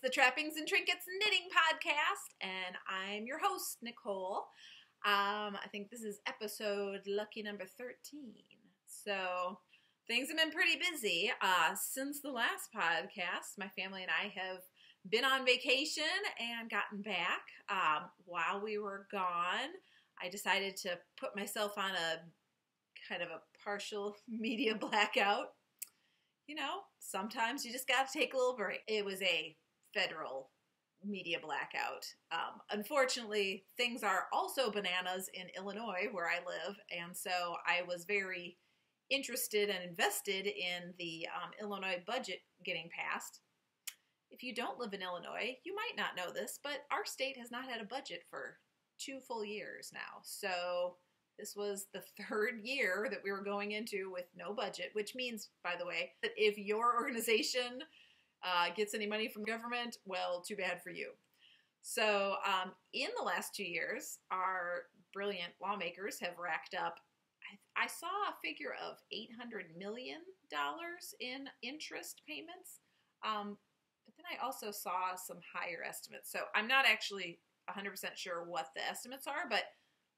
the Trappings and Trinkets Knitting Podcast, and I'm your host, Nicole. I think this is episode lucky number 13. So things have been pretty busy. Since the last podcast, my family and I have been on vacation and gotten back. While we were gone, I decided to put myself on a kind of a partial media blackout. You know, sometimes you just got to take a little break. It was a federal media blackout. Unfortunately, things are also bananas in Illinois, where I live, and so I was very interested and invested in the Illinois budget getting passed. If you don't live in Illinois, you might not know this, but our state has not had a budget for 2 full years now. So this was the 3rd year that we were going into with no budget, which means, by the way, that if your organization gets any money from government, well, too bad for you. So in the last 2 years, our brilliant lawmakers have racked up, I saw a figure of $800 million in interest payments, but then I also saw some higher estimates. So I'm not actually 100% sure what the estimates are, but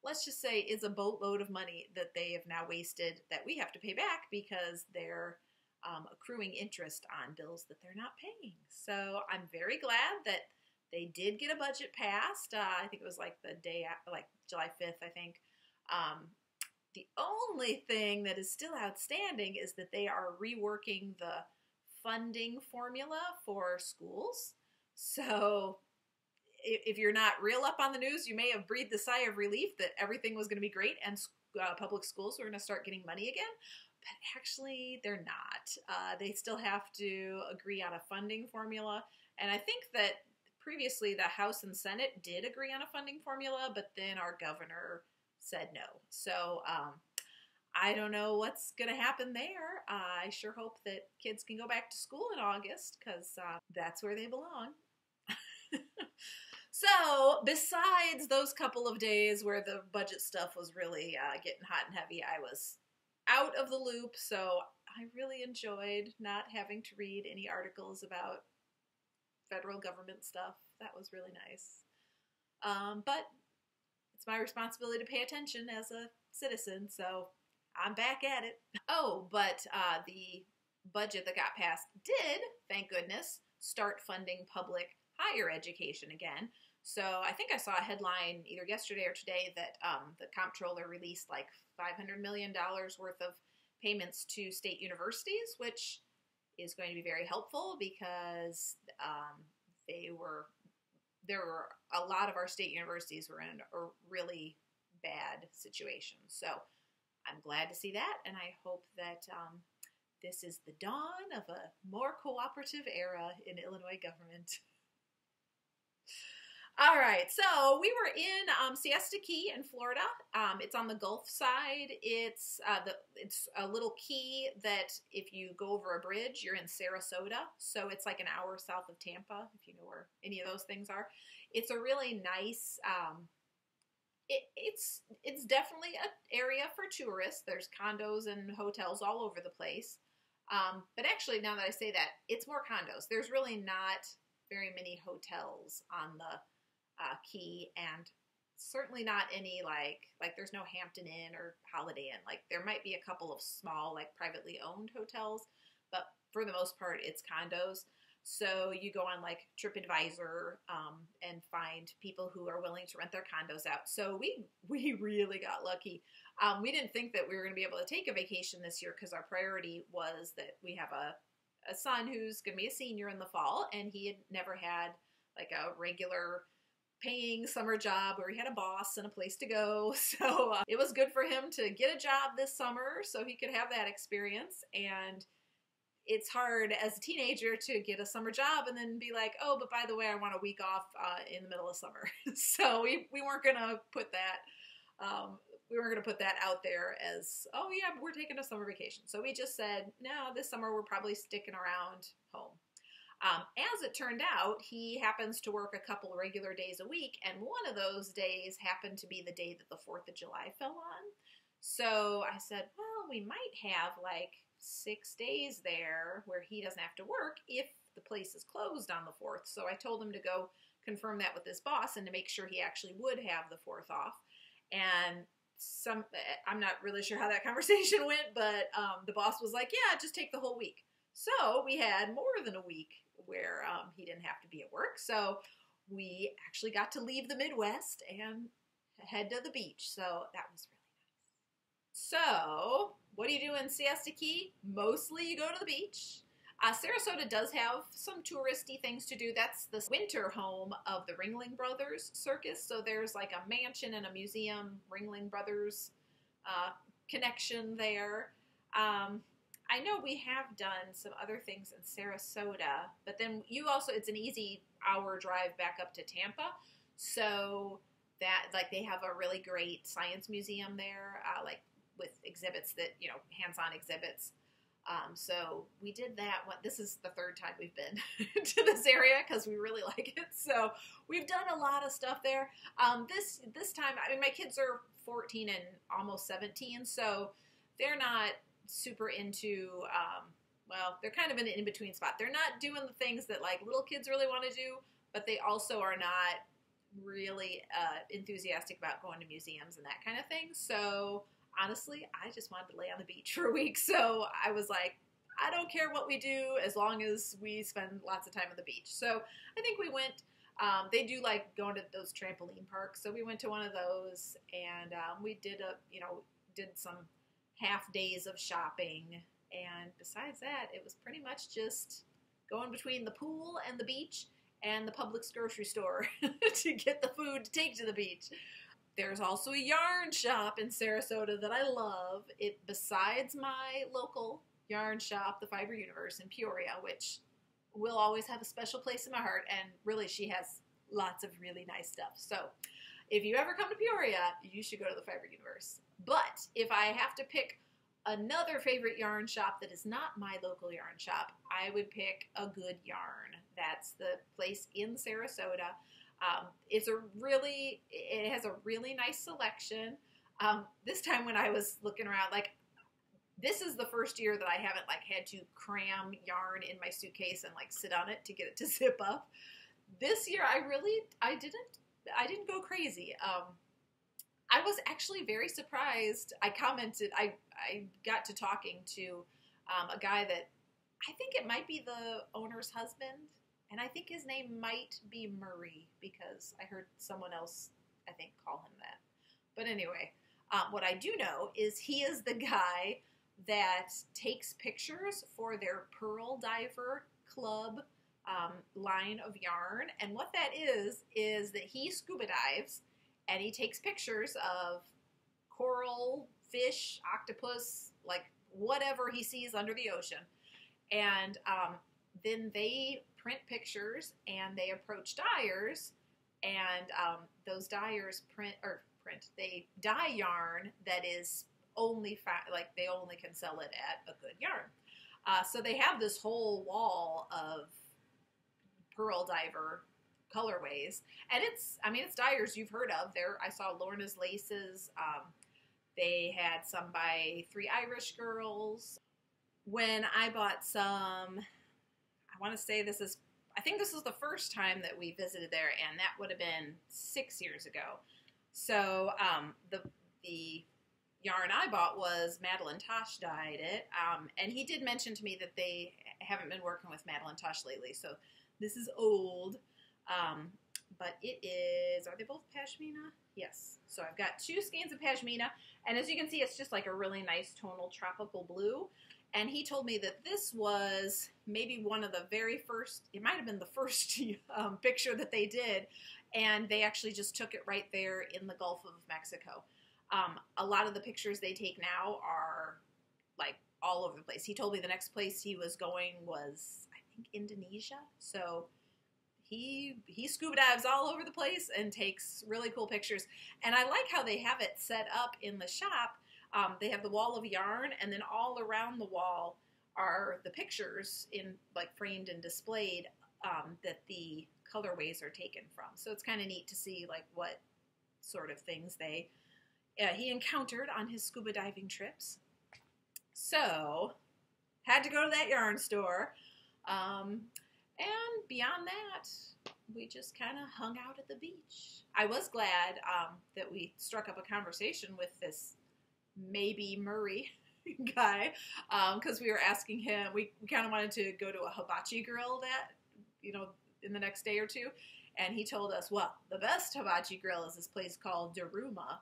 let's just say it's a boatload of money that they have now wasted that we have to pay back because they're accruing interest on bills that they're not paying. So I'm very glad that they did get a budget passed. I think it was like the day after, like July 5th, I think. The only thing that is still outstanding is that they are reworking the funding formula for schools. So if you're not real up on the news, you may have breathed a sigh of relief that everything was going to be great and public schools were going to start getting money again. But actually, they're not. They still have to agree on a funding formula. And I think that previously the House and Senate did agree on a funding formula, but then our governor said no. So I don't know what's going to happen there. I sure hope that kids can go back to school in August because that's where they belong. So, besides those couple of days where the budget stuff was really getting hot and heavy, I was out of the loop, so I really enjoyed not having to read any articles about federal government stuff. That was really nice. But it's my responsibility to pay attention as a citizen, so I'm back at it. Oh, but the budget that got passed did, thank goodness, start funding public higher education again. So I think I saw a headline either yesterday or today that the comptroller released like $500 million worth of payments to state universities, which is going to be very helpful because there were a lot of our state universities were in a really bad situation. So I'm glad to see that, and I hope that this is the dawn of a more cooperative era in Illinois government. All right, so we were in Siesta Key in Florida. It's on the Gulf side. It's a little key that if you go over a bridge, you're in Sarasota. So it's like an hour south of Tampa, if you know where any of those things are. It's a really nice. It's definitely an area for tourists. There's condos and hotels all over the place. But actually, now that I say that, it's more condos. There's really not very many hotels on the Key, and certainly not any like there's no Hampton Inn or Holiday Inn. Like there might be a couple of small like privately owned hotels, but for the most part it's condos. So you go on like TripAdvisor and find people who are willing to rent their condos out. So we really got lucky. We didn't think that we were going to be able to take a vacation this year because our priority was that we have a son who's going to be a senior in the fall, and he had never had like a regular paying summer job where he had a boss and a place to go. So it was good for him to get a job this summer so he could have that experience. And it's hard as a teenager to get a summer job and then be like, oh, but by the way, I want a week off in the middle of summer. So we weren't going to put that, out there as, oh yeah, we're taking a summer vacation. So we just said, no, this summer we're probably sticking around home. As it turned out, he happens to work a couple regular days a week, and one of those days happened to be the day that the 4th of July fell on. So I said, well, we might have like 6 days there where he doesn't have to work if the place is closed on the 4th. So I told him to go confirm that with his boss and to make sure he actually would have the 4th off. And I'm not really sure how that conversation went, but the boss was like, yeah, just take the whole week. So we had more than a week where he didn't have to be at work. So we actually got to leave the Midwest and head to the beach. So that was really nice. So what do you do in Siesta Key? Mostly you go to the beach. Sarasota does have some touristy things to do. That's the winter home of the Ringling Brothers Circus. So there's like a mansion and a museum, Ringling Brothers connection there. I know we have done some other things in Sarasota, but then it's an easy hour drive back up to Tampa. So that, like, they have a really great science museum there, like with exhibits that, hands-on exhibits. So we did that. This is the 3rd time we've been to this area because we really like it. So we've done a lot of stuff there. This time, I mean, my kids are 14 and almost 17, so they're not super into, they're kind of in an in-between spot. They're not doing the things that like little kids really want to do, but they also are not really enthusiastic about going to museums and that kind of thing. So honestly, I just wanted to lay on the beach for a week. So I was like, I don't care what we do as long as we spend lots of time on the beach. So I think we went, they do like going to those trampoline parks. So we went to one of those and we did some half days of shopping. And besides that, it was pretty much just going between the pool and the beach and the Publix grocery store to get the food to take to the beach. There's also a yarn shop in Sarasota that I love. Besides my local yarn shop, the Fiber Universe in Peoria, which will always have a special place in my heart, and really she has lots of really nice stuff. So if you ever come to Peoria, you should go to the Fiber Universe. But if I have to pick another favorite yarn shop that is not my local yarn shop, I would pick A Good Yarn. That's the place in Sarasota. It has a really nice selection. This time when I was looking around, this is the first year that I haven't had to cram yarn in my suitcase and sit on it to get it to zip up. This year I didn't go crazy. I was actually very surprised. I got to talking to a guy that I think it might be the owner's husband. And I think his name might be Murray because I heard someone else, I think, call him that. But anyway, what I do know is he is the guy that takes pictures for their Pearl Diver Club line of yarn. And what that is that he scuba dives and he takes pictures of coral, fish, octopus, whatever he sees under the ocean. And then they print pictures and they approach dyers, and those dyers they dye yarn that is only they only can sell it at A Good Yarn. So they have this whole wall of Pearl Diver colorways, and it's dyers you've heard of. I saw Lorna's Laces. They had some by Three Irish Girls. When I bought some, I want to say I think this is the first time that we visited there, and that would have been 6 years ago. So the yarn I bought was Madeline Tosh dyed it, and he did mention to me that they haven't been working with Madeline Tosh lately, so this is old, but it is, are they both pashmina? Yes. So I've got 2 skeins of pashmina, and as you can see, it's just a really nice tonal tropical blue. And he told me that this was maybe one of the very first, it might have been the first picture that they did, and they actually just took it right there in the Gulf of Mexico. A lot of the pictures they take now are all over the place. He told me the next place he was going was, I think, Indonesia. So he scuba dives all over the place and takes really cool pictures. And I like how they have it set up in the shop. They have the wall of yarn, and then all around the wall are the pictures in framed and displayed that the colorways are taken from. So it's kind of neat to see what sort of things he encountered on his scuba diving trips. So had to go to that yarn store. beyond that, we just kind of hung out at the beach. I was glad that we struck up a conversation with this maybe Murray guy, because we were asking him, we kind of wanted to go to a hibachi grill that, in the next day or two. And he told us, well, the best hibachi grill is this place called Daruma,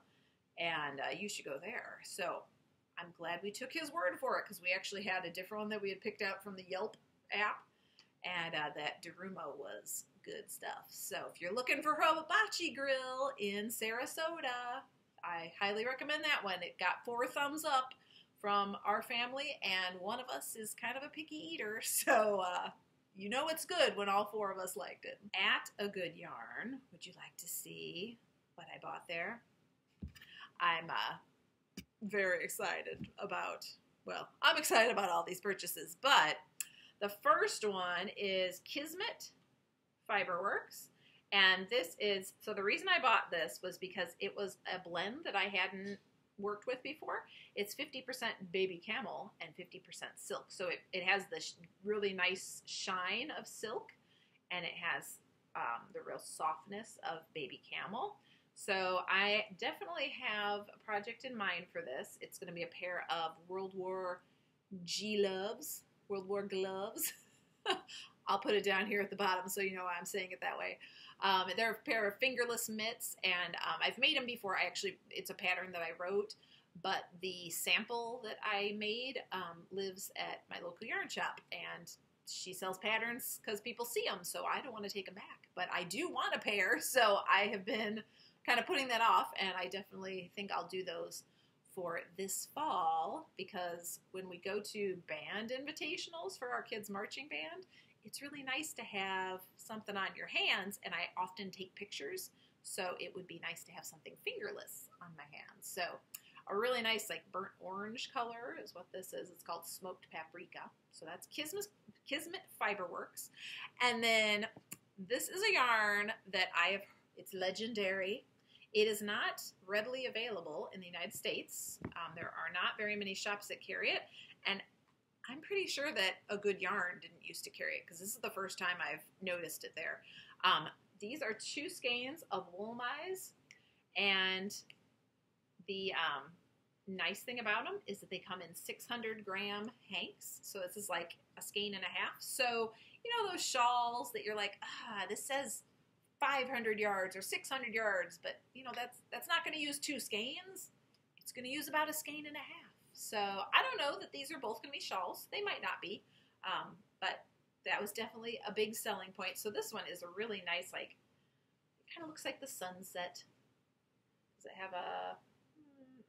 and you should go there. So I'm glad we took his word for it, because we actually had a different one that we had picked out from the Yelp app, and that Daruma was good stuff. So if you're looking for a hibachi grill in Sarasota, I highly recommend that one. It got 4 thumbs up from our family, and one of us is kind of a picky eater, so it's good when all 4 of us liked it. At A Good Yarn, would you like to see what I bought there? I'm very excited about, I'm excited about all these purchases, but the first one is Kismet Fiberworks, and so the reason I bought this was because it was a blend that I hadn't worked with before. It's 50% baby camel and 50% silk, so it has this really nice shine of silk, and it has the real softness of baby camel. So I definitely have a project in mind for this. It's going to be a pair of World War gloves. I'll put it down here at the bottom so you know why I'm saying it that way. They're a pair of fingerless mitts, and I've made them before. It's a pattern that I wrote, but the sample that I made lives at my local yarn shop, and she sells patterns because people see them, so I don't want to take them back. But I do want a pair, so I have been kind of putting that off, and I definitely think I'll do those for this fall, because when we go to band invitationals for our kids' marching band, it's really nice to have something on your hands, and I often take pictures, so it would be nice to have something fingerless on my hands. So a really nice burnt orange color is what this is. It's called Smoked Paprika. So that's Kismet Fiberworks. And then this is a yarn that it's legendary. It is not readily available in the United States. There are not very many shops that carry it, and I'm pretty sure that A Good Yarn didn't used to carry it, because this is the first time I've noticed it there. These are 2 skeins of wool mice, and the nice thing about them is that they come in 600-gram hanks, so this is like a skein and a half. So, those shawls that you're like, this says 500 yards or 600 yards, but, that's not going to use 2 skeins. It's going to use about a skein and a half. So I don't know that these are both going to be shawls. They might not be, but that was definitely a big selling point. So this one is a really nice, it kind of looks like the sunset. Does it have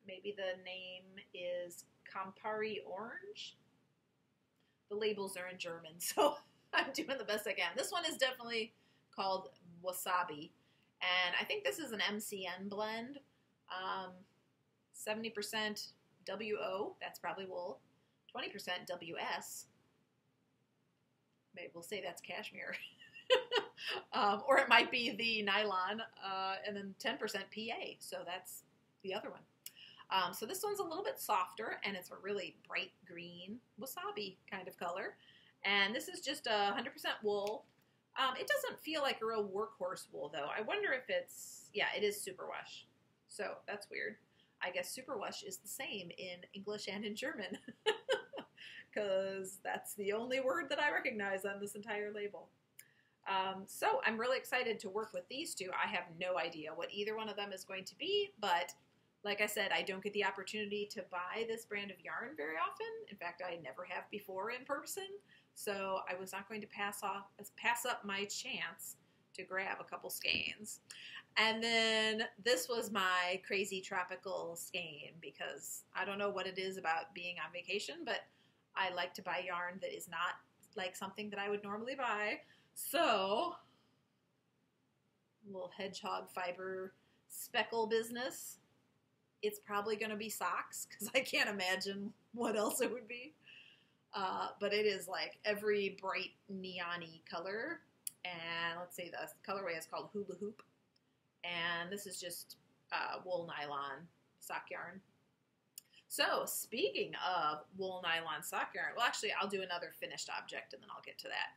maybe the name is Campari Orange? The labels are in German, so I'm doing the best I can. This one is definitely called Wasabi, and I think this is an MCN blend. 70% WO, that's probably wool, 20% WS, maybe we'll say that's cashmere, or it might be the nylon, and then 10% PA, so that's the other one. So this one's a little bit softer, and it's a really bright green wasabi kind of color, and this is just 100% wool. It doesn't feel like a real workhorse wool, though. I wonder if it is superwash, so that's weird. I guess superwash is the same in English and in German, because that's the only word that I recognize on this entire label. So I'm really excited to work with these 2. I have no idea what either one of them is going to be, but like I said, I don't get the opportunity to buy this brand of yarn very often. In fact, I never have before in person, so I was not going to pass up my chance to grab a couple skeins. And then this was my crazy tropical skein, because I don't know what it is about being on vacation, but I like to buy yarn that is not like something that I would normally buy. So, little hedgehog fiber speckle business. It's probably going to be socks, because I can't imagine what else it would be. But it is every bright neon-y color. And let's see, the colorway is called Hula Hoop. And this is just wool nylon sock yarn. So speaking of wool nylon sock yarn, well, actually, I'll do another finished object, and then I'll get to that.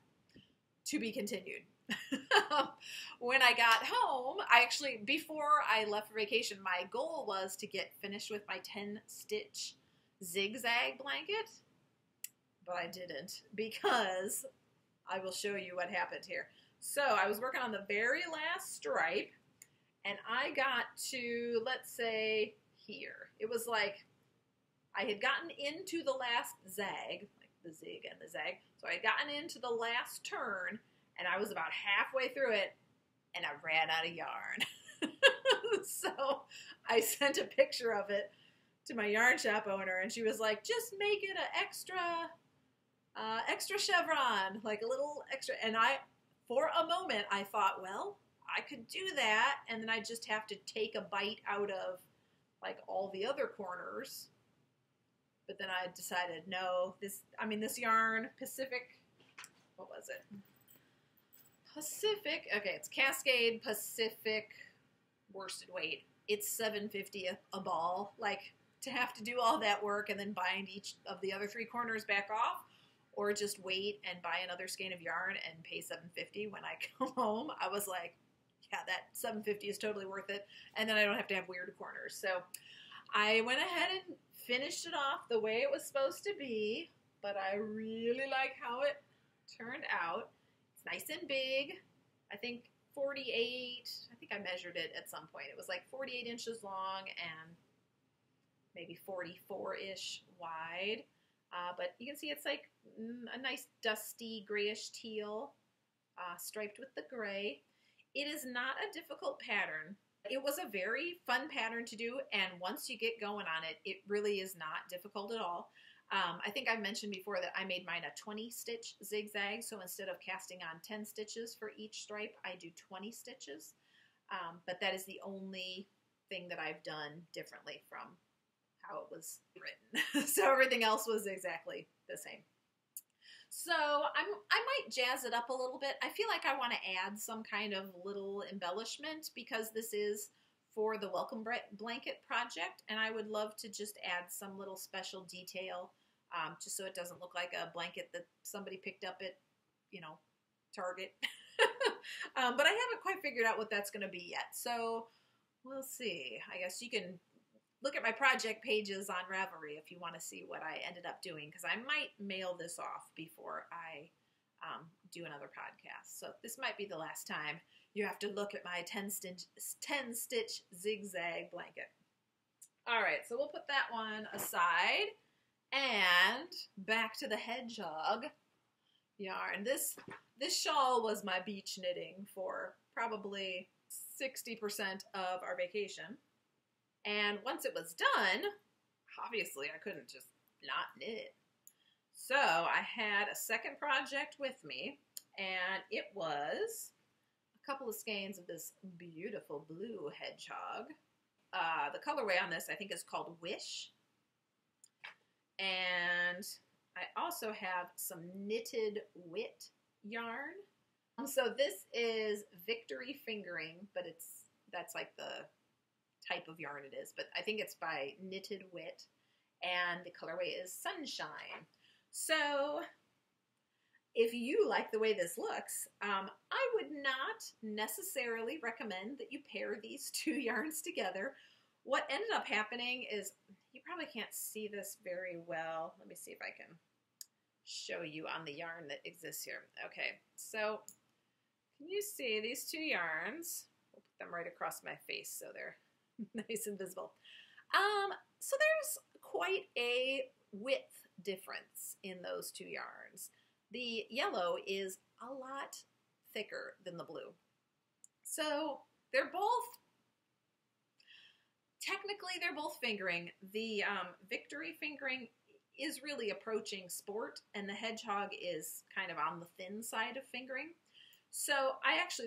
to be continued. When I got home, before I left for vacation, my goal was to get finished with my 10-stitch zigzag blanket, but I didn't, because I will show you what happened here. So I was working on the very last stripe, and I got to, let's say, here. It was like I had gotten into the last zag, like the zig and the zag, so I had gotten into the last turn, and I was about halfway through it, and I ran out of yarn. So I sent a picture of it to my yarn shop owner, and she was like, just make it an extra chevron, like a little extra. And for a moment, I thought, well, I could do that, and then I just have to take a bite out of like all the other corners. But then I decided, no, this yarn, Pacific, what was it? Pacific, okay, it's Cascade Pacific worsted weight. It's $7.50 a ball. Like, to have to do all that work and then bind each of the other 3 corners back off, or just wait and buy another skein of yarn and pay $7.50 when I come home, I was like, yeah, that $7.50 is totally worth it, and then I don't have to have weird corners. So I went ahead and finished it off the way it was supposed to be, but I really like how it turned out. It's nice and big. I think 48, I think I measured it at some point. It was like 48 inches long and maybe 44-ish wide. But you can see it's like a nice dusty grayish teal, striped with the gray. It is not a difficult pattern. It was a very fun pattern to do, and once you get going on it, it really is not difficult at all. I think I've mentioned before that I made mine a 20-stitch zigzag, so instead of casting on 10 stitches for each stripe, I do 20 stitches. But that is the only thing that I've done differently from how it was written. So everything else was exactly the same. So I might jazz it up a little bit. I feel like I want to add some kind of little embellishment because this is for the Welcome Blanket project, and I would love to just add some little special detail, just so it doesn't look like a blanket that somebody picked up at, Target. But I haven't quite figured out what that's going to be yet, so we'll see. I guess you can look at my project pages on Ravelry if you want to see what I ended up doing, because I might mail this off before I do another podcast. So this might be the last time you have to look at my 10-stitch zigzag blanket. All right, so we'll put that one aside, and back to the hedgehog yarn. This shawl was my beach knitting for probably 60% of our vacation. And once it was done, obviously I couldn't just not knit. So I had a second project with me, and it was a couple of skeins of this beautiful blue hedgehog. The colorway on this I think is called Wish. And I also have some knitted wit yarn. So this is Victory Fingering, but that's like the type of yarn it is, but I think it's by Knitted Wit, and the colorway is Sunshine. So if you like the way this looks, I would not necessarily recommend that you pair these 2 yarns together. What ended up happening is, you probably can't see this very well. Let me see if I can show you on the yarn that exists here. Okay, so can you see these 2 yarns? We'll put them right across my face so they're nice and visible. So there's quite a width difference in those 2 yarns. The yellow is a lot thicker than the blue. So they're both, technically they're both fingering. The Victory Fingering is really approaching sport, and the hedgehog is kind of on the thin side of fingering. So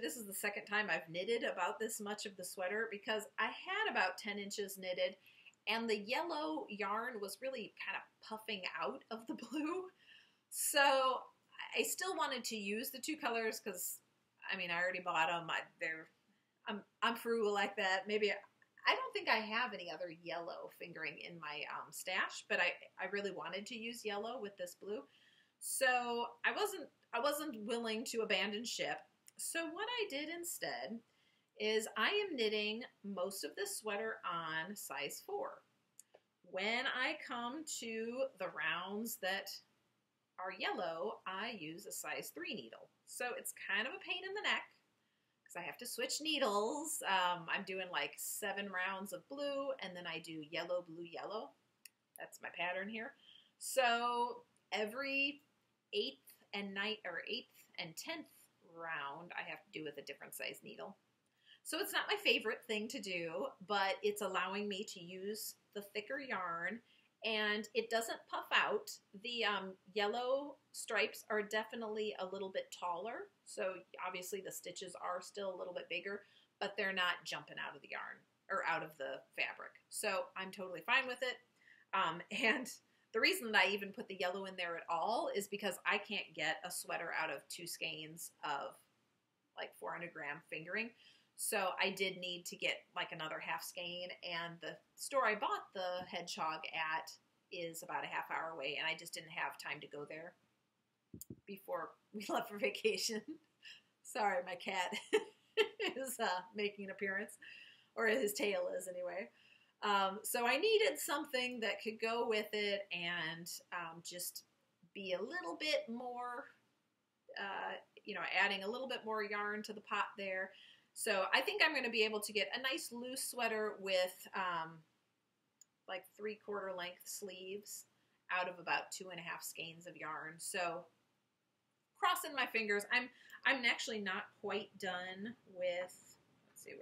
this is the second time I've knitted about this much of the sweater, because I had about 10 inches knitted, and the yellow yarn was really kind of puffing out of the blue. So I still wanted to use the 2 colors because, I already bought them. I'm frugal like that. Maybe, I don't think I have any other yellow fingering in my stash, but I really wanted to use yellow with this blue. So I I wasn't willing to abandon ship. So what I did instead is I am knitting most of this sweater on size 4. When I come to the rounds that are yellow, I use a size 3 needle. So it's kind of a pain in the neck because I have to switch needles. I'm doing like 7 rounds of blue, and then I do yellow, blue, yellow. That's my pattern here. So every 8th and 10th round, I have to do with a different size needle. So it's not my favorite thing to do, but it's allowing me to use the thicker yarn, and it doesn't puff out. The yellow stripes are definitely a little bit taller, so obviously the stitches are still a little bit bigger, but they're not jumping out of the yarn or out of the fabric. So I'm totally fine with it. And the reason that I even put the yellow in there at all is because I can't get a sweater out of 2 skeins of like 400 gram fingering. So I did need to get like another half skein, and the store I bought the hedgehog at is about a half hour away, and I just didn't have time to go there before we left for vacation. Sorry, my cat is making an appearance, or his tail is anyway. So I needed something that could go with it and just be a little bit more, adding a little bit more yarn to the pot there. So I think I'm going to be able to get a nice loose sweater with like 3/4 length sleeves out of about 2.5 skeins of yarn. So crossing my fingers. I'm actually not quite done with, let's see,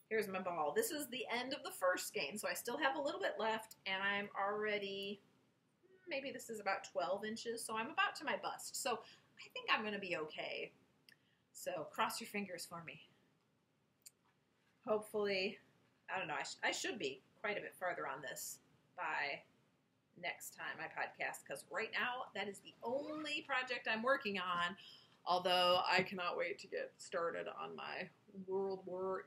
here's my ball. This is the end of the first skein, so I still have a little bit left, and I'm already, maybe this is about 12 inches, so I'm about to my bust. So I think I'm going to be okay. So cross your fingers for me. Hopefully, I don't know, I should be quite a bit farther on this by next time I podcast, because right now that is the only project I'm working on, although I cannot wait to get started on my World War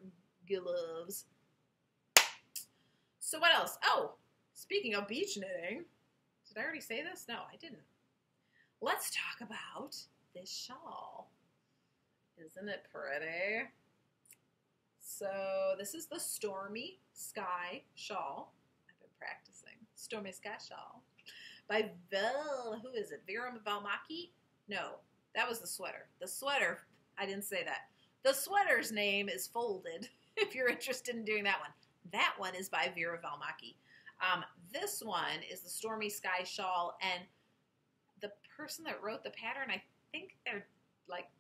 gloves. So what else? Oh, speaking of beach knitting, did I already say this? No, I didn't. Let's talk about this shawl. Isn't it pretty? So this is the Stormy Sky shawl. I've been practicing. Stormy Sky shawl by who is it? Vera Valmaki? No, that was the sweater. The sweater, I didn't say that. The sweater's name is Folded, if you're interested in doing that one. That one is by Vera Valmaki. This one is the Stormy Sky shawl, and the person that wrote the pattern, I think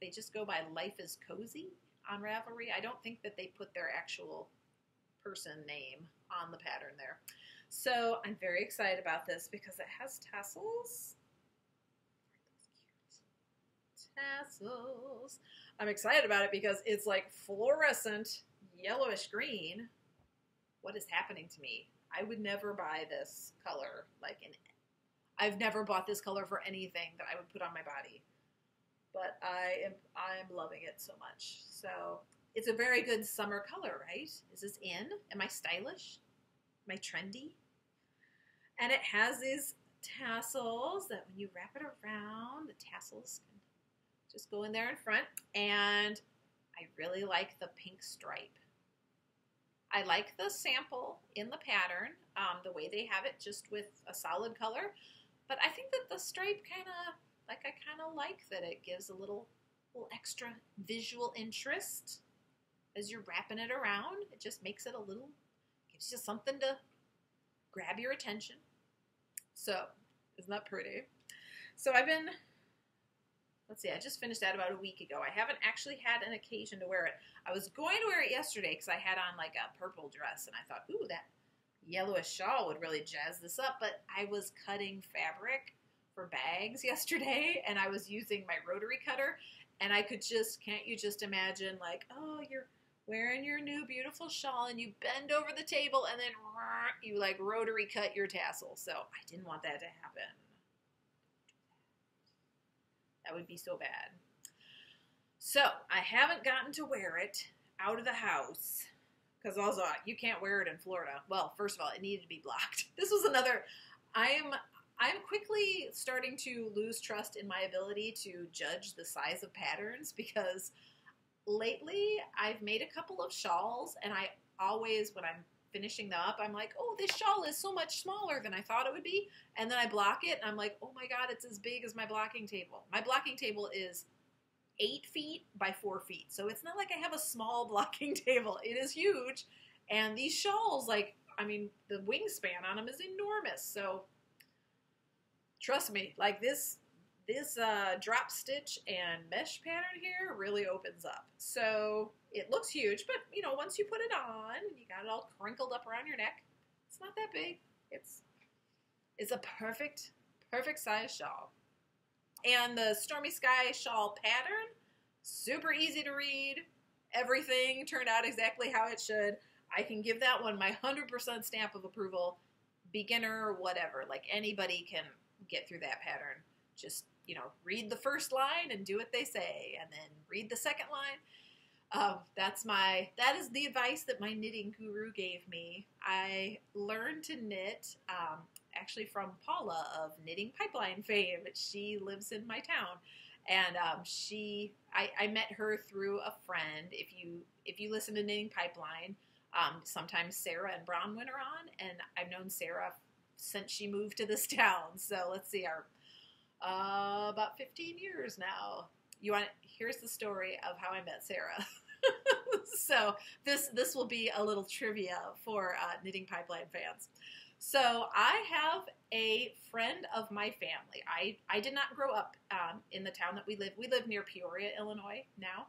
they just go by Life is Cozy on Ravelry. I don't think that they put their actual person name on the pattern there. So I'm very excited about this because it has tassels. Tassels. I'm excited about it because it's like fluorescent yellowish green. What is happening to me? I would never buy this color. I've never bought this color for anything that I would put on my body. But I'm loving it so much. So it's a very good summer color, right? Is this in? Am I stylish? Am I trendy? And it has these tassels that when you wrap it around, the tassels can just go in there in front. And I really like the pink stripe. I like the sample in the pattern, the way they have it just with a solid color. But I think that the stripe I kind of like that it gives a little extra visual interest as you're wrapping it around. It just makes it gives you something to grab your attention. So, isn't that pretty? So I just finished that about a week ago. I haven't actually had an occasion to wear it. I was going to wear it yesterday because I had on like a purple dress, and I thought, ooh, that yellowish shawl would really jazz this up, but I was cutting fabric for bags yesterday, and I was using my rotary cutter, and I could can't you just imagine, like, oh, you're wearing your new beautiful shawl, and you bend over the table, and then you like rotary cut your tassel. So I didn't want that to happen. That would be so bad. So I haven't gotten to wear it out of the house, because also you can't wear it in Florida. Well, first of all, it needed to be blocked. This was another, I I'm quickly starting to lose trust in my ability to judge the size of patterns because lately I've made a couple of shawls and I always, when I'm finishing them up, I'm like, oh, this shawl is so much smaller than I thought it would be. And then I block it and I'm like, oh my God, it's as big as my blocking table. My blocking table is 8 feet by 4 feet. So it's not like I have a small blocking table. It is huge. And these shawls, like, I mean, the wingspan on them is enormous. So trust me, like this drop stitch and mesh pattern here really opens up. So it looks huge, but you know, once you put it on and you got it all crinkled up around your neck, it's not that big. It's a perfect size shawl. And the Stormy Sky shawl pattern, super easy to read. Everything turned out exactly how it should. I can give that one my 100% stamp of approval. Beginner, whatever. Like anybody can get through that pattern. Just, you know, read the first line and do what they say, and then read the second line. That is the advice that my knitting guru gave me. I learned to knit, actually from Paula of Knitting Pipeline fame. She lives in my town. And I met her through a friend. If you listen to Knitting Pipeline, sometimes Sarah and Bronwyn are on, and I've known Sarah since she moved to this town. So let's see, about 15 years now. Here's the story of how I met Sarah. So this will be a little trivia for Knitting Pipeline fans. So I have a friend of my family. I did not grow up in the town that we live. We live near Peoria, Illinois now.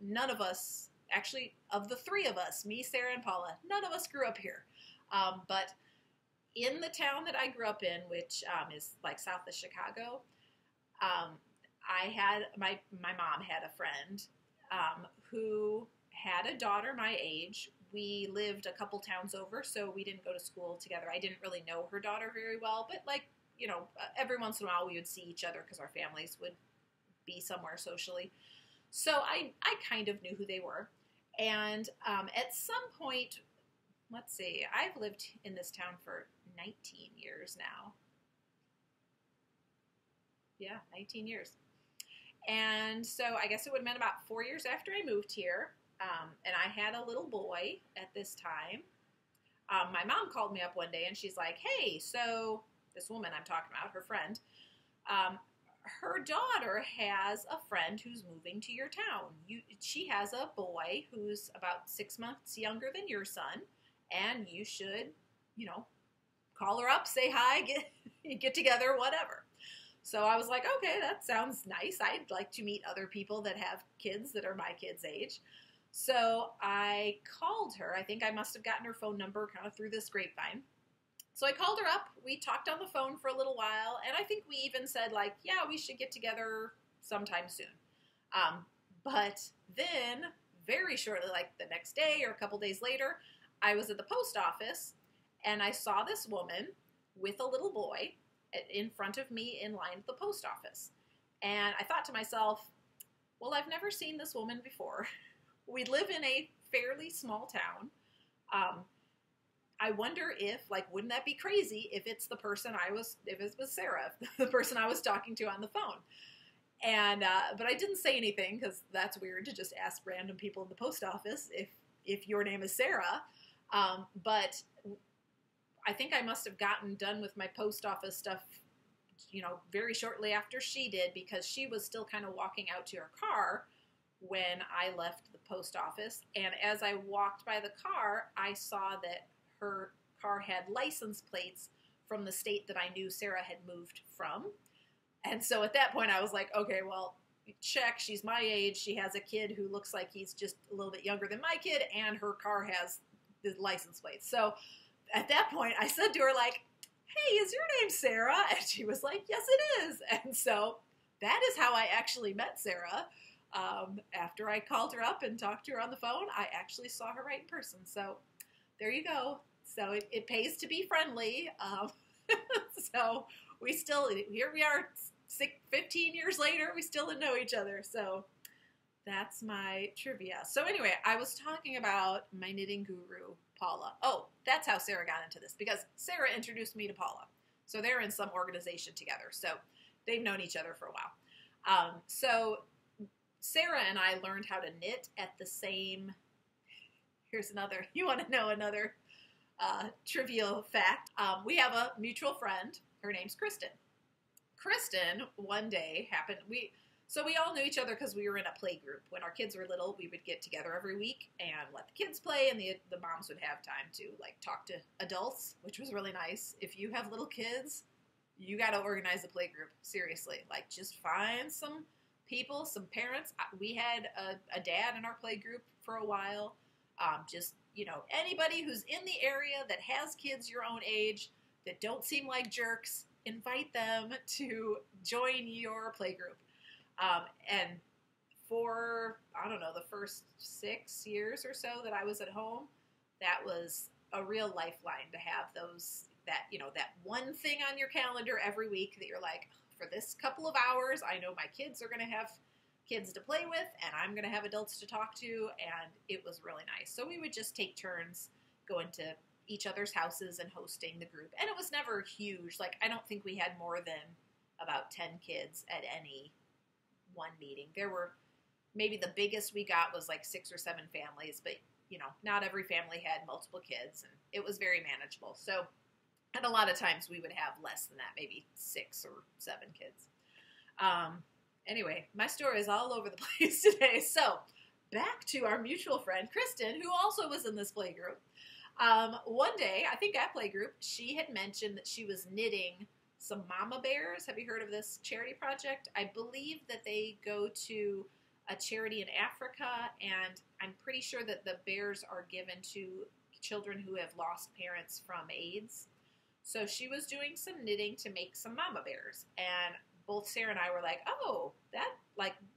None of us, actually, of the three of us, me, Sarah, and Paula, none of us grew up here. But in the town that I grew up in, which is like south of Chicago, I had my mom had a friend who had a daughter my age. We lived a couple towns over, so we didn't go to school together. I didn't really know her daughter very well, but like, you know, every once in a while we would see each other because our families would be somewhere socially. So I kind of knew who they were. And at some point, let's see, I've lived in this town for 19 years now. Yeah, 19 years. And so I guess it would have been about 4 years after I moved here. And I had a little boy at this time. My mom called me up one day and she's like, hey, so this woman I'm talking about, her friend, her daughter has a friend who's moving to your town. She has a boy who's about 6 months younger than your son, and you should, you know, call her up, say hi, get together, whatever. So I was like, okay, that sounds nice. I'd like to meet other people that have kids that are my kid's age. So I called her. I think I must have gotten her phone number kind of through this grapevine. So I called her up. We talked on the phone for a little while, and I think we even said, like, yeah, we should get together sometime soon. But then, very shortly, like the next day or a couple days later, I was at the post office, and I saw this woman with a little boy in front of me in line at the post office. And I thought to myself, well, I've never seen this woman before. We live in a fairly small town. I wonder if, like, wouldn't that be crazy if it's the person if it was Sarah, the person I was talking to on the phone. And, but I didn't say anything because that's weird to just ask random people in the post office if your name is Sarah. But I think I must have gotten done with my post office stuff, you know, very shortly after she did, because she was still kind of walking out to her car when I left the post office. And as I walked by the car, I saw that her car had license plates from the state that I knew Sarah had moved from. And so at that point I was like, okay, well, check, she's my age, she has a kid who looks like he's just a little bit younger than my kid, and her car has the license plates. So at that point I said to her, like, hey, is your name Sarah? And she was like, yes, it is. And so that is how I actually met Sarah. After I called her up and talked to her on the phone, I actually saw her right in person. So there you go. So it pays to be friendly. So here we are 15 years later, we still didn't know each other. So that's my trivia. So anyway, I was talking about my knitting guru, Paula. Oh, that's how Sarah got into this, because Sarah introduced me to Paula. So they're in some organization together. So they've known each other for a while. So Sarah and I learned how to knit at the same, here's another, you want to know another trivial fact. We have a mutual friend. Her name's Kristen. Kristen, one day, we all knew each other because we were in a play group. When our kids were little, we would get together every week and let the kids play, and the moms would have time to talk to adults, which was really nice. If you have little kids, you got to organize a play group. Seriously, just find some people, some parents. We had a dad in our play group for a while. Anybody who's in the area that has kids your own age that don't seem like jerks, invite them to join your play group. And for, I don't know, the first 6 years or so that I was at home, that was a real lifeline to have that one thing on your calendar every week that you're like, for this couple of hours, I know my kids are going to have kids to play with, and I'm going to have adults to talk to, and it was really nice. So we would just take turns going to each other's houses and hosting the group. And it was never huge. I don't think we had more than about 10 kids at any one meeting. There were, maybe the biggest we got was 6 or 7 families, but not every family had multiple kids, and it was very manageable. So, and a lot of times we would have less than that, maybe 6 or 7 kids. Anyway, my story is all over the place today. So, back to our mutual friend, Kristen, who also was in this play group. One day, I think at play group, she had mentioned that she was knitting some mama bears. Have you heard of this charity project? I believe that they go to a charity in Africa, and I'm pretty sure that the bears are given to children who have lost parents from AIDS. So she was doing some knitting to make some mama bears, and both Sarah and I were like, oh,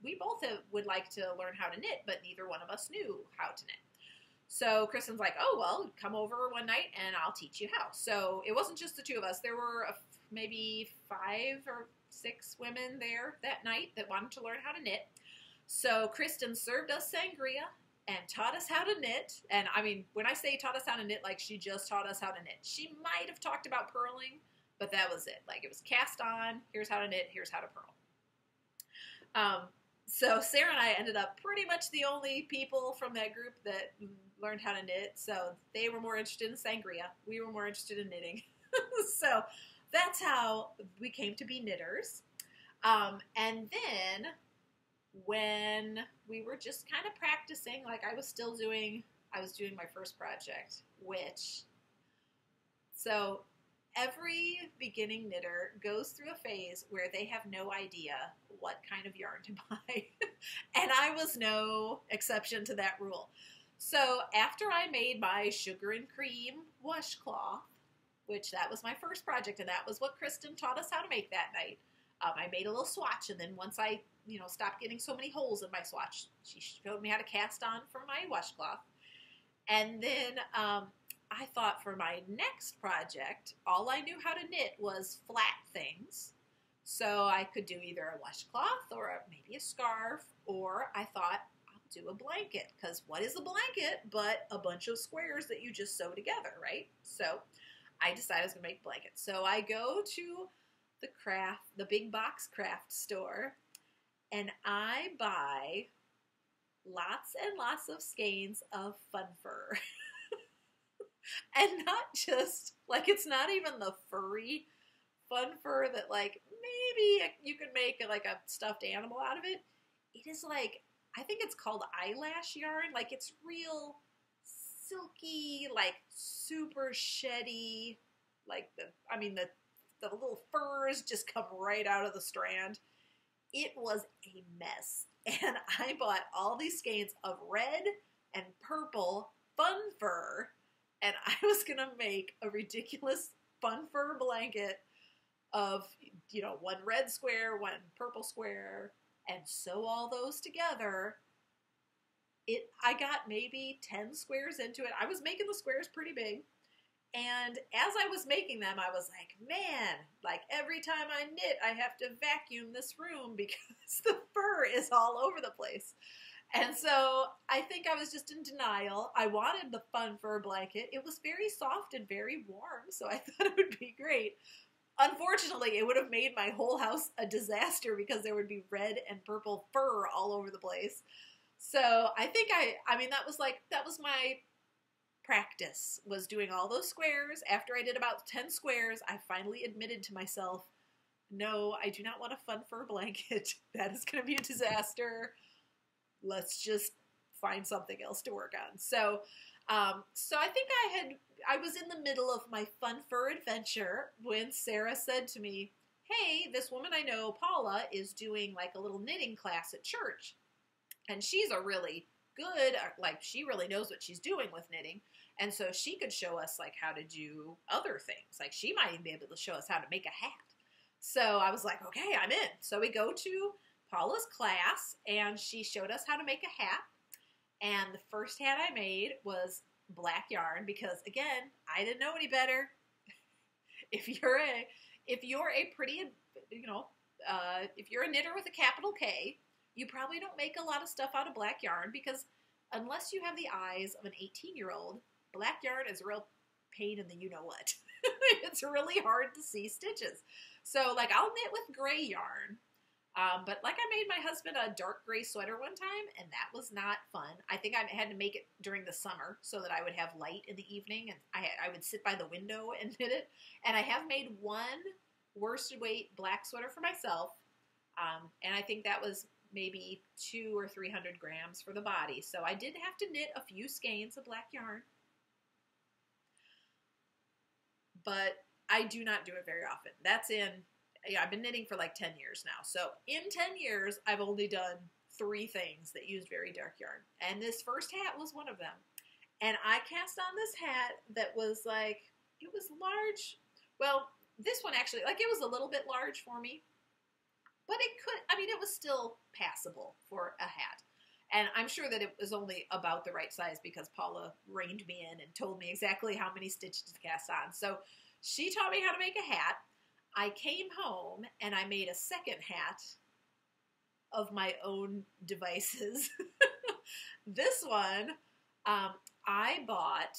we both would like to learn how to knit, but neither one of us knew how to knit. So Kristen's like, oh, well, come over one night and I'll teach you how. So it wasn't just the two of us. There were maybe 5 or 6 women there that night that wanted to learn how to knit. So Kristen served us sangria and taught us how to knit. And I mean, when I say taught us how to knit, she just taught us how to knit. She might have talked about purling, but that was it. It was cast on, here's how to knit, here's how to purl. So Sarah and I ended up pretty much the only people from that group that learned how to knit. So they were more interested in sangria. We were more interested in knitting. So that's how we came to be knitters. And then when we were just kind of practicing, I was doing my first project, so every beginning knitter goes through a phase where they have no idea what kind of yarn to buy. And I was no exception to that rule. So after I made my sugar and cream washcloth, which that was my first project, and that was what Kristen taught us how to make that night. I made a little swatch, and then once I, stopped getting so many holes in my swatch, she showed me how to cast on for my washcloth. And then I thought for my next project, all I knew how to knit was flat things. So I could do either a washcloth or maybe a scarf, or I thought I'll do a blanket, because what is a blanket but a bunch of squares that you just sew together, right? So I decided I was going to make blankets. So I go to the big box craft store, and I buy lots and lots of skeins of fun fur. And not just, it's not even the furry fun fur that, maybe you could make, a stuffed animal out of it. It is, I think it's called eyelash yarn. It's real silky, super sheddy, the little furs just come right out of the strand. It was a mess. And I bought all these skeins of red and purple fun fur, and I was going to make a ridiculous fun fur blanket of, one red square, one purple square, and sew all those together. I got maybe 10 squares into it. I was making the squares pretty big. And as I was making them, I was like, man, every time I knit, I have to vacuum this room because the fur is all over the place. And so I think I was just in denial. I wanted the fun fur blanket. It was very soft and very warm, so I thought it would be great. Unfortunately, it would have made my whole house a disaster because there would be red and purple fur all over the place. So I think that was my practice, was doing all those squares. After I did about 10 squares, I finally admitted to myself, no, I do not want a fun fur blanket. That is going to be a disaster. Let's just find something else to work on. So I think I was in the middle of my fun fur adventure when Sarah said to me, hey, this woman I know, Paula, is doing like a little knitting class at church. And she's a really good, like she really knows what she's doing with knitting. And so she could show us like how to do other things. Like she might even be able to show us how to make a hat. So I was like, okay, I'm in. So we go to Paula's class and she showed us how to make a hat. And the first hat I made was black yarn because, again, I didn't know any better. If you're a pretty, if you're a knitter with a capital K, you probably don't make a lot of stuff out of black yarn because unless you have the eyes of an 18-year-old, black yarn is a real pain in the you-know-what. It's really hard to see stitches. So, like, I'll knit with gray yarn. But like I made my husband a dark gray sweater one time, and that was not fun. I think I had to make it during the summer so that I would have light in the evening, and I would sit by the window and knit it. And I have made one worsted weight black sweater for myself, and I think that was maybe 200 or 300 grams for the body. So I did have to knit a few skeins of black yarn, but I do not do it very often. I've been knitting for like 10 years now. So in 10 years, I've only done 3 things that used very dark yarn. And this first hat was one of them. And I cast on this hat that was like, it was large. Well, this one actually, like it was a little bit large for me. But it was still passable for a hat. And I'm sure that it was only about the right size because Paula reined me in and told me exactly how many stitches to cast on. So she taught me how to make a hat. I came home and I made a second hat of my own devices. This one, I bought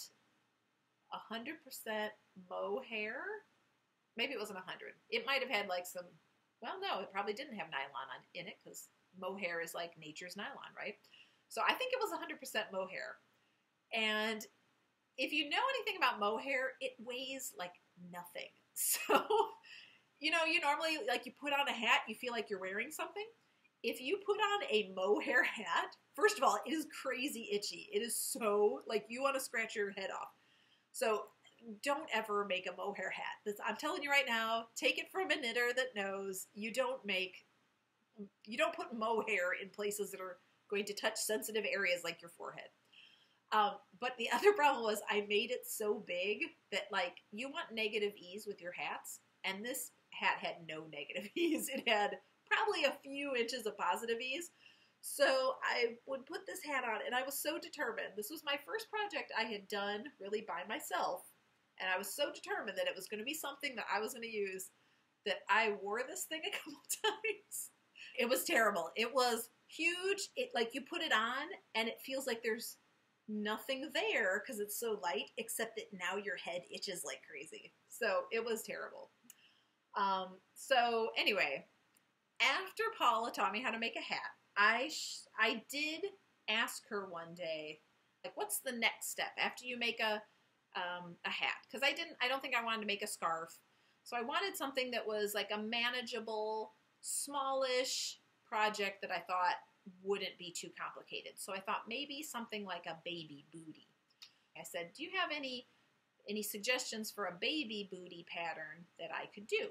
100% mohair. Maybe it wasn't 100. It might have had like some, well, no, it probably didn't have nylon in it because mohair is like nature's nylon, right? So I think it was 100% mohair. And if you know anything about mohair, it weighs like nothing. So, you normally, like, you put on a hat, you feel like you're wearing something. If you put on a mohair hat, first of all, it is crazy itchy. It is so, like, you want to scratch your head off. So, don't ever make a mohair hat. I'm telling you right now, take it from a knitter that knows you don't put mohair in places that are going to touch sensitive areas like your forehead. But the other problem was I made it so big that, like, you want negative ease with your hats, and this hat had no negative ease. It had probably a few inches of positive ease. So I would put this hat on, and I was so determined. This was my first project I had done really by myself, and I was so determined that it was going to be something that I was going to use that I wore this thing a couple times. It was terrible. It was huge. Like, you put it on, and it feels like there's nothing there because it's so light, except that now your head itches like crazy. So it was terrible. So anyway, after Paula taught me how to make a hat, I did ask her one day, like, what's the next step after you make a hat? Because I don't think I wanted to make a scarf. So I wanted something that was like a manageable, smallish project that I thought wouldn't be too complicated. So I thought maybe something like a baby booty. I said, do you have any suggestions for a baby booty pattern that I could do?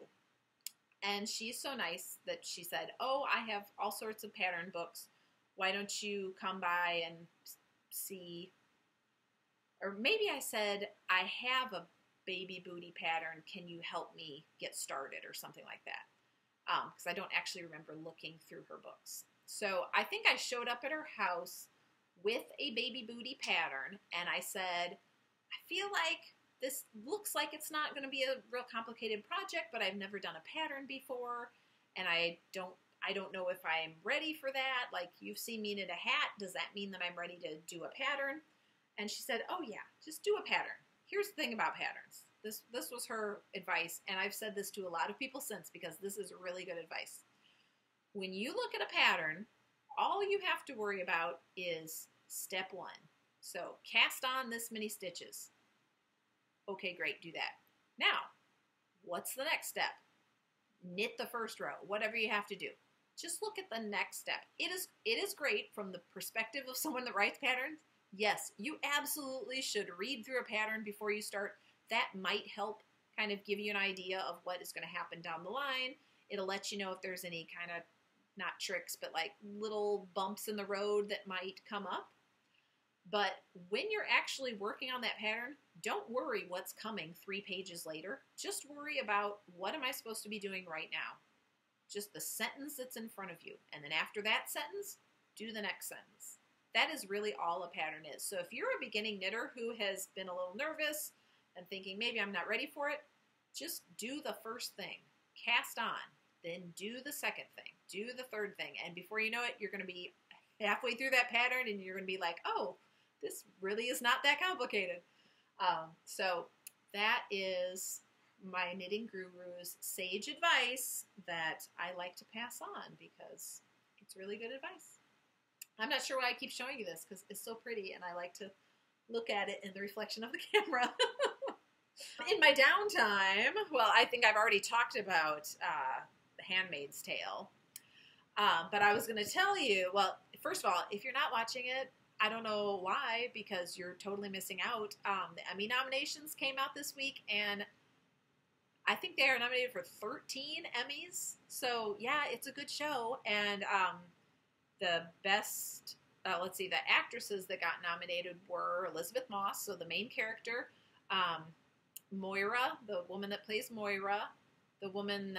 And she's so nice that she said, oh, I have all sorts of pattern books. Why don't you come by and see? Or maybe I said, I have a baby booty pattern. Can you help me get started or something like that? Because I don't actually remember looking through her books. So I think I showed up at her house with a baby booty pattern, and I said, I feel like this looks like it's not going to be a real complicated project, but I've never done a pattern before, and I don't know if I'm ready for that. Like, you've seen me knit a hat. Does that mean that I'm ready to do a pattern? And she said, oh yeah, just do a pattern. Here's the thing about patterns. This was her advice, and I've said this to a lot of people since because this is really good advice. When you look at a pattern, all you have to worry about is step 1. So cast on this many stitches. Okay, great, do that. Now, what's the next step? Knit the first row, whatever you have to do. Just look at the next step. It is great from the perspective of someone that writes patterns. Yes, you absolutely should read through a pattern before you start. That might help kind of give you an idea of what is going to happen down the line. It'll let you know if there's any kind of, not tricks, but like little bumps in the road that might come up. But when you're actually working on that pattern, don't worry what's coming 3 pages later. Just worry about what am I supposed to be doing right now? Just the sentence that's in front of you. And then after that sentence, do the next sentence. That is really all a pattern is. So if you're a beginning knitter who has been a little nervous and thinking maybe I'm not ready for it, just do the first thing. Cast on. Then do the second thing. Do the third thing. And before you know it, you're going to be halfway through that pattern and you're going to be like, oh, this really is not that complicated. So that is my knitting guru's sage advice that I like to pass on because it's really good advice. I'm not sure why I keep showing you this because it's so pretty and I like to look at it in the reflection of the camera. In my downtime, well, I think I've already talked about The Handmaid's Tale, but I was going to tell you, well, first of all, if you're not watching it, I don't know why, because you're totally missing out. The Emmy nominations came out this week, and I think they are nominated for 13 Emmys. So, yeah, it's a good show. And the best, let's see, the actresses that got nominated were Elizabeth Moss, so the main character, Moira, the woman that plays Moira, the woman,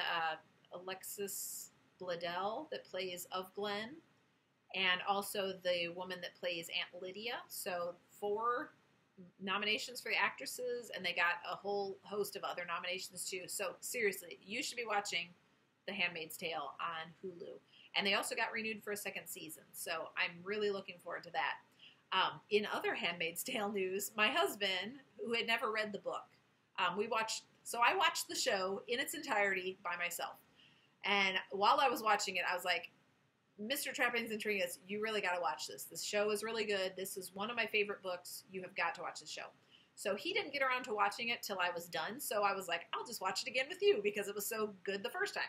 Alexis Bledel, that plays Of Glen, and also the woman that plays Aunt Lydia. So 4 nominations for the actresses, and they got a whole host of other nominations too. So seriously, you should be watching The Handmaid's Tale on Hulu. And they also got renewed for a 2nd season, so I'm really looking forward to that. In other Handmaid's Tale news, my husband, who had never read the book, I watched the show in its entirety by myself. And while I was watching it, I was like, Mr. Trappings and Trinkets, you really got to watch this. This show is really good. This is one of my favorite books. You have got to watch this show. So he didn't get around to watching it till I was done. So I was like, I'll just watch it again with you because it was so good the first time.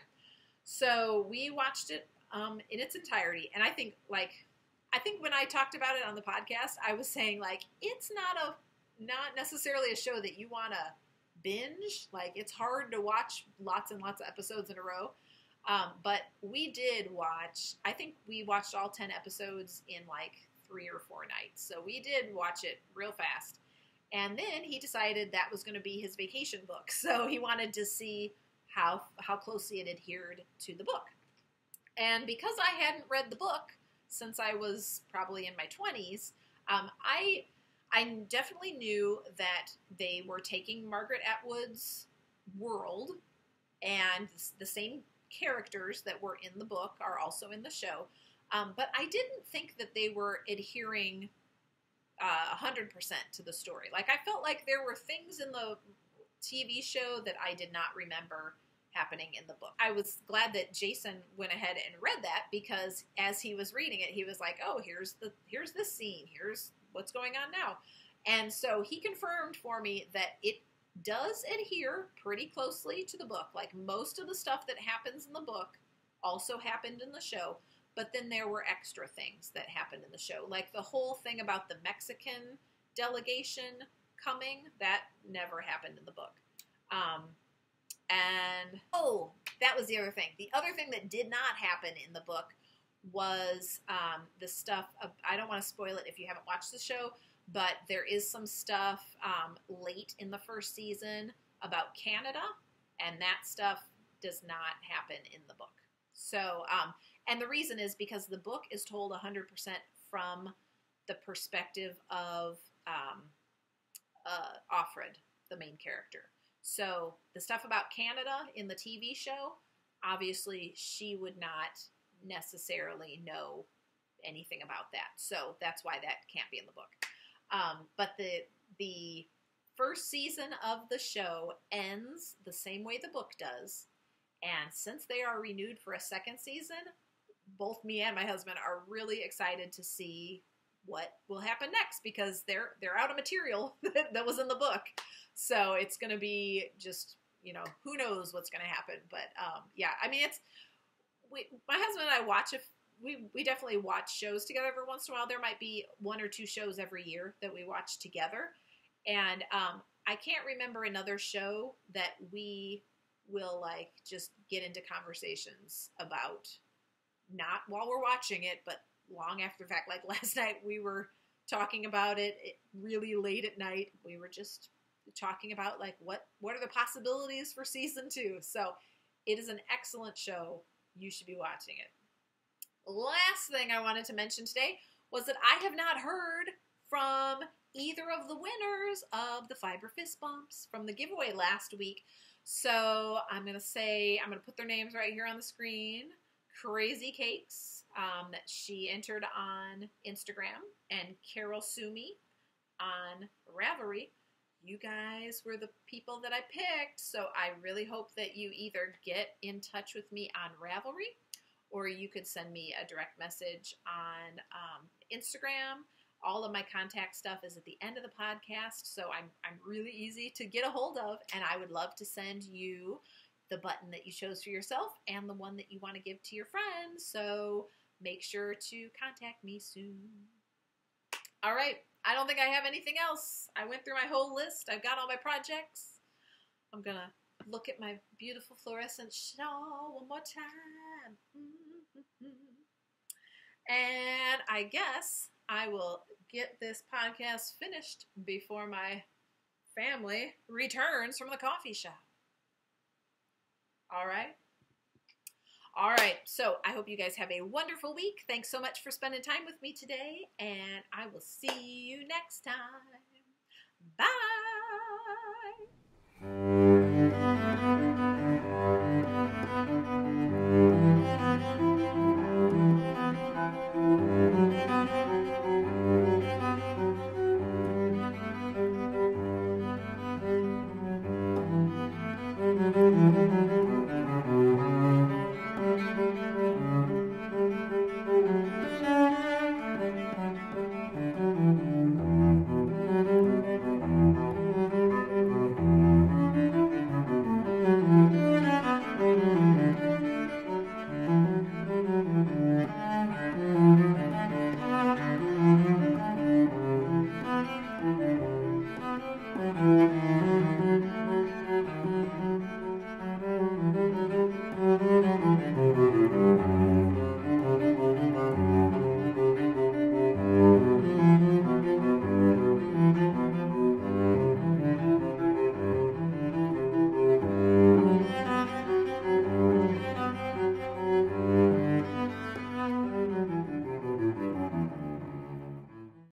So we watched it in its entirety. And I think when I talked about it on the podcast, I was saying like, it's not necessarily a show that you want to binge. Like it's hard to watch lots and lots of episodes in a row. But we did watch, I think we watched all 10 episodes in like 3 or 4 nights. So we did watch it real fast. And then he decided that was going to be his vacation book. So he wanted to see how closely it adhered to the book. And because I hadn't read the book since I was probably in my 20s, I definitely knew that they were taking Margaret Atwood's world and the same characters that were in the book are also in the show. But I didn't think that they were adhering 100% to the story. Like, I felt like there were things in the TV show that I did not remember happening in the book. I was glad that Jason went ahead and read that because as he was reading it, he was like, oh, here's this scene. Here's what's going on now. And so he confirmed for me that it does adhere pretty closely to the book. Like most of the stuff that happens in the book also happened in the show, but then there were extra things that happened in the show. Like the whole thing about the Mexican delegation coming, that never happened in the book. And, oh, that was the other thing. The other thing that did not happen in the book was the stuff, I don't want to spoil it if you haven't watched the show, but there is some stuff late in the first season about Canada, and that stuff does not happen in the book. So, and the reason is because the book is told 100% from the perspective of Offred, the main character. So the stuff about Canada in the TV show, obviously she would not necessarily know anything about that. So that's why that can't be in the book. But the first season of the show ends the same way the book does. And since they are renewed for a second season, both me and my husband are really excited to see what will happen next, because they're out of material that was in the book. So it's going to be just, you know, who knows what's going to happen. But yeah, I mean, my husband and I we definitely watch shows together every once in a while. There might be 1 or 2 shows every year that we watch together. And I can't remember another show that we will like just get into conversations about, not while we're watching it, but long after the fact. Like last night we were talking about it really late at night. We were just talking about like what are the possibilities for season 2. So it is an excellent show. You should be watching it. Last thing I wanted to mention today was that I have not heard from either of the winners of the Fiber Fist Bumps from the giveaway last week. So I'm going to put their names right here on the screen. Crazy Cakes, that she entered on Instagram, and Carol Sumi on Ravelry. You guys were the people that I picked, so I really hope that you either get in touch with me on Ravelry, or you could send me a direct message on Instagram. All of my contact stuff is at the end of the podcast, so I'm really easy to get a hold of, and I would love to send you the button that you chose for yourself and the one that you want to give to your friends. So make sure to contact me soon. All right. I don't think I have anything else. I went through my whole list. I've got all my projects. I'm going to look at my beautiful fluorescent shawl one more time. And I guess I will get this podcast finished before my family returns from the coffee shop. All right. All right. So I hope you guys have a wonderful week. Thanks so much for spending time with me today, and I will see you next time. Bye.